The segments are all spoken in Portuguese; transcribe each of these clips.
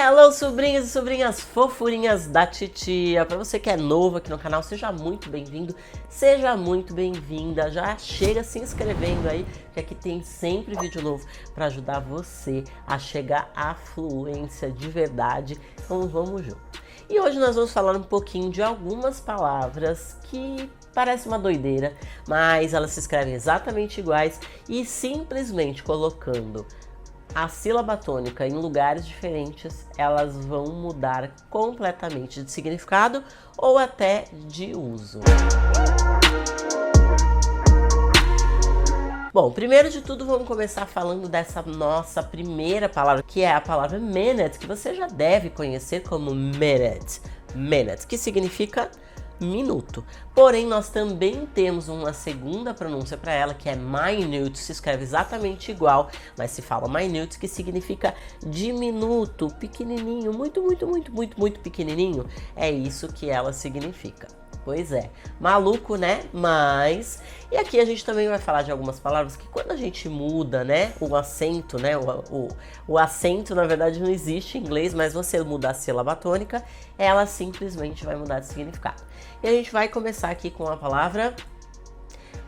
Hello, sobrinhos e sobrinhas fofurinhas da titia. Para você que é novo aqui no canal, seja muito bem-vindo, seja muito bem-vinda. Já chega se inscrevendo aí, que aqui tem sempre vídeo novo para ajudar você a chegar à fluência de verdade. Então vamos junto. E hoje nós vamos falar um pouquinho de algumas palavras que parece uma doideira, mas elas se escrevem exatamente iguais e simplesmente colocando a sílaba tônica em lugares diferentes, elas vão mudar completamente de significado ou até de uso. Bom, primeiro de tudo vamos começar falando dessa nossa primeira palavra, que é a palavra minute, que você já deve conhecer como minute. Minute, que significa minuto. Porém, nós também temos uma segunda pronúncia para ela, que é minute, se escreve exatamente igual, mas se fala minute, que significa diminuto, pequenininho, muito pequenininho. É isso que ela significa. Pois é, maluco, né? Mas... E aqui a gente também vai falar de algumas palavras que quando a gente muda, né, o acento, né, o acento na verdade não existe em inglês, mas você mudar a sílaba tônica, ela simplesmente vai mudar de significado. E a gente vai começar aqui com a palavra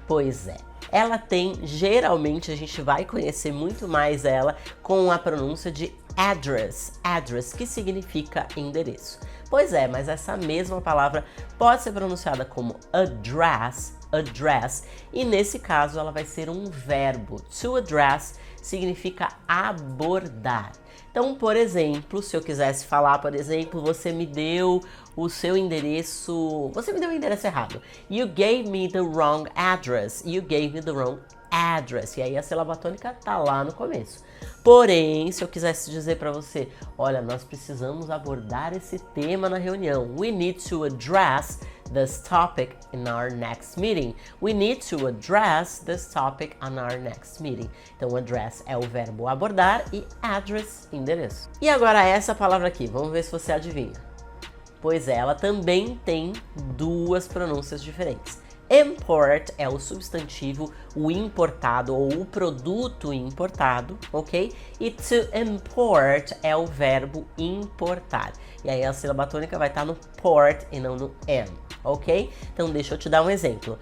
pois é. Ela tem, geralmente, a gente vai conhecer muito mais ela com a pronúncia de address, address, que significa endereço. Pois é, mas essa mesma palavra pode ser pronunciada como address, address, e nesse caso ela vai ser um verbo. To address significa abordar. Então, por exemplo, se eu quisesse falar, por exemplo, você me deu o seu endereço, você me deu o endereço errado. You gave me the wrong address. You gave me the wrong address. E aí a sílaba tônica tá lá no começo. Porém, se eu quisesse dizer para você, olha, nós precisamos abordar esse tema na reunião. We need to address this topic in our next meeting. We need to address this topic on our next meeting. Então, address é o verbo abordar e address, endereço. E agora essa palavra aqui, vamos ver se você adivinha. Pois é, ela também tem duas pronúncias diferentes. Import é o substantivo, o importado ou o produto importado, ok? E to import é o verbo importar. E aí a sílaba tônica vai estar no port e não no am, ok? Então deixa eu te dar um exemplo.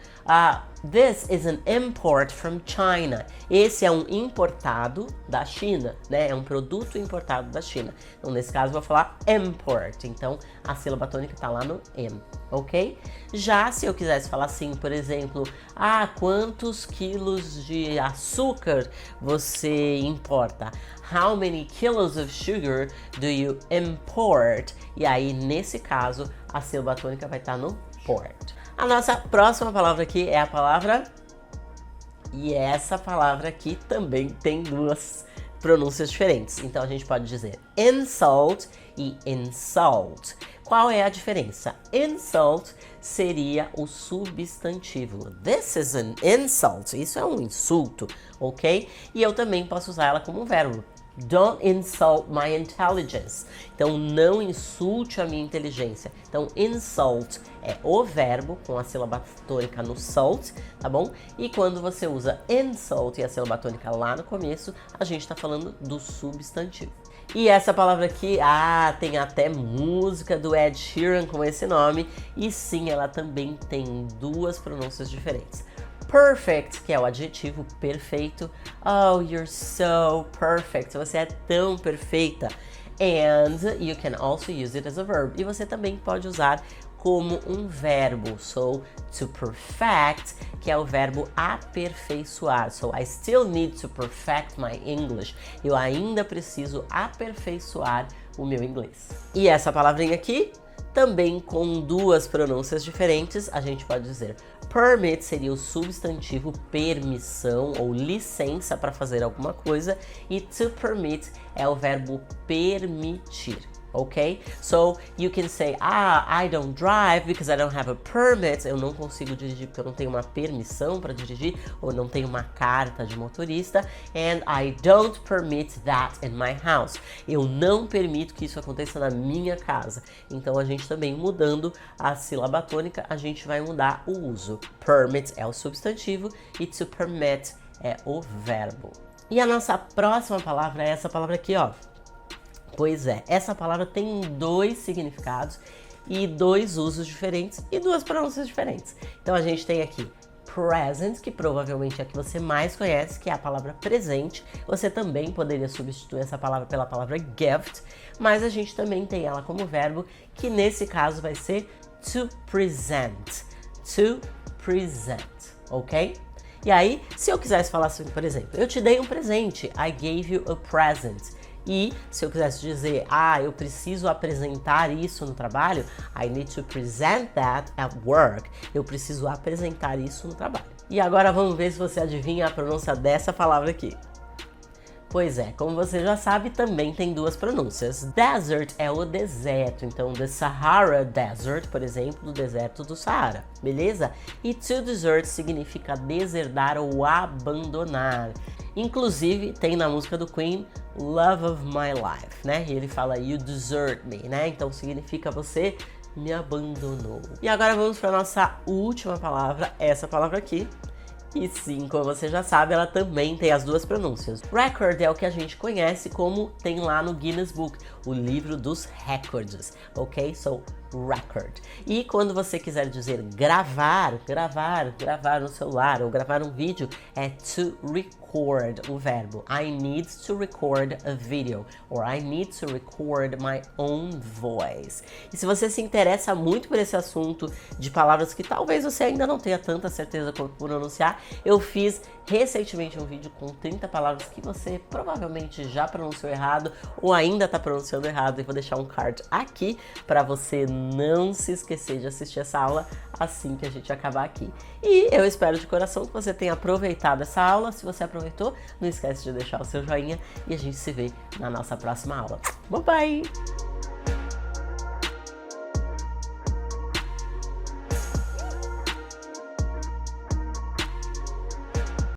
This is an import from China. Esse é um importado da China, né? É um produto importado da China. Então nesse caso eu vou falar import. Então a sílaba tônica está lá no am, ok? Já se eu quisesse falar assim, por exemplo, quantos quilos de açúcar você importa? How many kilos of sugar do you import? E aí, nesse caso, a sílaba tônica vai estar no port. A nossa próxima palavra aqui é a palavra... E essa palavra aqui também tem duas pronúncias diferentes. Então, a gente pode dizer insult e insult. Qual é a diferença? Insult seria o substantivo. This is an insult. Isso é um insulto, ok? E eu também posso usar ela como um verbo. Don't insult my intelligence. Então, não insulte a minha inteligência. Então, insult é o verbo com a sílaba tônica no salt, tá bom? E quando você usa insult e a sílaba tônica lá no começo, a gente tá falando do substantivo. E essa palavra aqui, tem até música do Ed Sheeran com esse nome. E sim, ela também tem duas pronúncias diferentes. Perfect, que é o adjetivo perfeito. Oh, you're so perfect. Você é tão perfeita. And you can also use it as a verb. E você também pode usar como um verbo. So, to perfect, que é o verbo aperfeiçoar. So, I still need to perfect my English. Eu ainda preciso aperfeiçoar o meu inglês. E essa palavrinha aqui, também com duas pronúncias diferentes, a gente pode dizer permit seria o substantivo permissão ou licença para fazer alguma coisa e to permit é o verbo permitir. Ok? So, you can say, I don't drive because I don't have a permit. Eu não consigo dirigir porque eu não tenho uma permissão para dirigir ou não tenho uma carta de motorista. And I don't permit that in my house. Eu não permito que isso aconteça na minha casa. Então, a gente também mudando a sílaba tônica, a gente vai mudar o uso. Permit é o substantivo e to permit é o verbo. E a nossa próxima palavra é essa palavra aqui, ó. Pois é, essa palavra tem 2 significados e 2 usos diferentes e 2 pronúncias diferentes. Então a gente tem aqui present, que provavelmente é a que você mais conhece, que é a palavra presente. Você também poderia substituir essa palavra pela palavra gift, mas a gente também tem ela como verbo, que nesse caso vai ser to present. To present, ok? E aí, se eu quisesse falar assim, por exemplo, eu te dei um presente, I gave you a present. E se eu quisesse dizer, eu preciso apresentar isso no trabalho, I need to present that at work. Eu preciso apresentar isso no trabalho. E agora vamos ver se você adivinha a pronúncia dessa palavra aqui. Pois é, como você já sabe, também tem 2 pronúncias. Desert é o deserto, então the Sahara Desert, por exemplo, o deserto do Saara, beleza? E to desert significa deserdar ou abandonar. Inclusive, tem na música do Queen, Love of My Life, né? E ele fala, you desert me, né? Então significa você me abandonou. E agora vamos para a nossa última palavra, essa palavra aqui. E sim, como você já sabe, ela também tem as 2 pronúncias. Record é o que a gente conhece como tem lá no Guinness Book, o livro dos recordes, ok? So, record. E quando você quiser dizer gravar no celular ou gravar um vídeo, é to record, o verbo. I need to record a video, or I need to record my own voice. E se você se interessa muito por esse assunto de palavras que talvez você ainda não tenha tanta certeza como pronunciar, eu fiz recentemente um vídeo com 30 palavras que você provavelmente já pronunciou errado ou ainda está pronunciando errado, e vou deixar um card aqui para você não se esquecer de assistir essa aula assim que a gente acabar aqui. E eu espero de coração que você tenha aproveitado essa aula. Se você aproveitou, não esquece de deixar o seu joinha e a gente se vê na nossa próxima aula. Bye bye!